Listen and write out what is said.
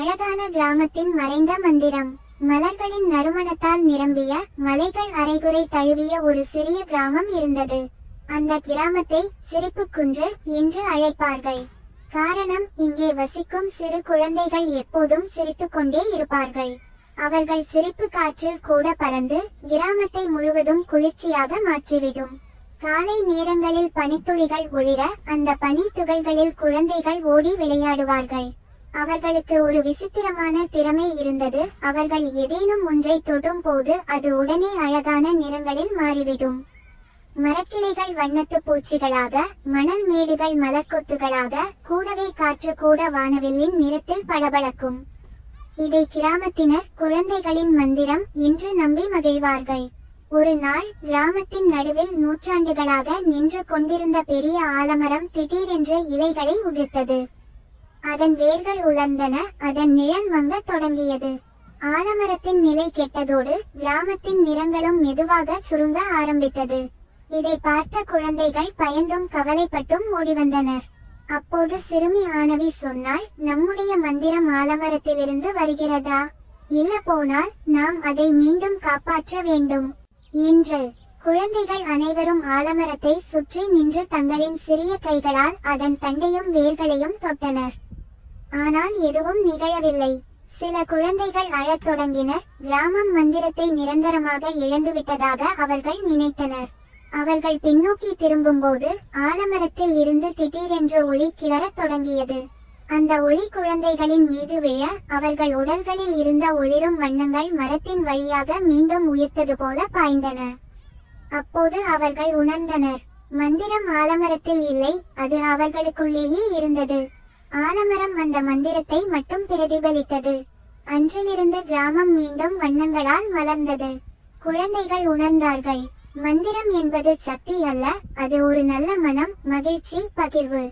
அழகான கிராமத்தின் மறைந்த மந்திரம். மலர்களின் நறுமணத்தால் நிரம்பிய, மலைகள் அரைகுறை தழுவிய ஒரு சிறிய கிராமம் இருந்தது. அந்த கிராமத்தை சிரிப்புக்குன்று என்று அழைப்பார்கள். காரணம், இங்கே வசிக்கும் சிறு குழந்தைகள் எப்போதும் சிரித்துக்கொண்டே இருப்பார்கள். அவர்கள் சிரிப்பு காற்றில் கூட பறந்து கிராமத்தை முழுவதும் குளிர்ச்சியாக மாற்றிவிடும். காலை நேரங்களில் பனித்துளிகள் ஒளிர, அந்த பனி துகள்களில் குழந்தைகள் ஓடி விளையாடுவார்கள். அவர்களுக்கு ஒரு விசித்திரமான திறமை இருந்தது. அவர்கள் ஏதேனும் ஒன்றை தொடும் போது அது உடனே அழகான நிறங்களில் மாறிவிடும். மரக்கிளைகள் வண்ணத்து பூச்சிகளாக, மணல் மேடுகள் மலர்கொத்துகளாக, கூடவே காற்று கூட வானவில்லின் நிறத்தில் பளபளக்கும். இதை கிராமத்தினர் குழந்தைகளின் மந்திரம் என்று நம்பி மகிழ்வார்கள். ஒரு நாள் கிராமத்தின் நடுவில் நூற்றாண்டுகளாக நின்று கொண்டிருந்த பெரிய ஆலமரம் திடீரென்று இலைகளை உதிர்த்தது. அதன் வேர்கள் உலர்ந்தன. அதன் நிழல் மங்க தொடங்கியது. ஆலமரத்தின் நிலை கெட்டதோடு கிராமத்தின் நிறங்களும் மெதுவாக சுருங்க ஆரம்பித்தது. இதை பார்த்த குழந்தைகள் பயந்தும் கவலைப்பட்டும் ஓடிவந்தனர். அப்போது சிறுமி ஆனவி சொன்னாள், நம்முடைய மந்திரம் ஆலமரத்திலிருந்து வருகிறதா? இல்ல போனால் நாம் அதை மீண்டும் காப்பாற்ற வேண்டும் என்று. குழந்தைகள் அனைவரும் ஆலமரத்தை சுற்றி நின்று தங்களின் சிறிய கைகளால் அதன் தண்டையும் வேர்களையும் தொட்டனர். ஆனால் எதுவும் நிகழவில்லை. சில குழந்தைகள் அழத் தொடங்கினர். கிராமம் மந்திரத்தை நிரந்தரமாக இழந்துவிட்டதாக அவர்கள் நினைத்தனர். அவர்கள் பின்னோக்கி திரும்பும்போது ஆலமரத்தில் இருந்து திடீரென்று ஒளி கிளறத் தொடங்கியது. அந்த ஒளி குழந்தைகளின் மீது விழ, அவர்கள் உடல்களில் இருந்த ஒளிரும் வண்ணங்கள் மரத்தின் வழியாக மீண்டும் உயிர்த்தது போல பாய்ந்தன. அப்போது அவர்கள் உணர்ந்தனர், மந்திரம் ஆலமரத்தில் இல்லை, அது அவர்களுக்குள்ளேயே இருந்தது. ஆலமரம் அந்த மந்திரத்தை மட்டும் பிரதிபலித்தது. அன்றிலிருந்து கிராமம் மீண்டும் வண்ணங்களால் மலர்ந்தது. குழந்தைகள் உணர்ந்தார்கள், மந்திரம் என்பது சக்தி அல்ல, அது ஒரு நல்ல மனம், மகிழ்ச்சி, பகிர்வு.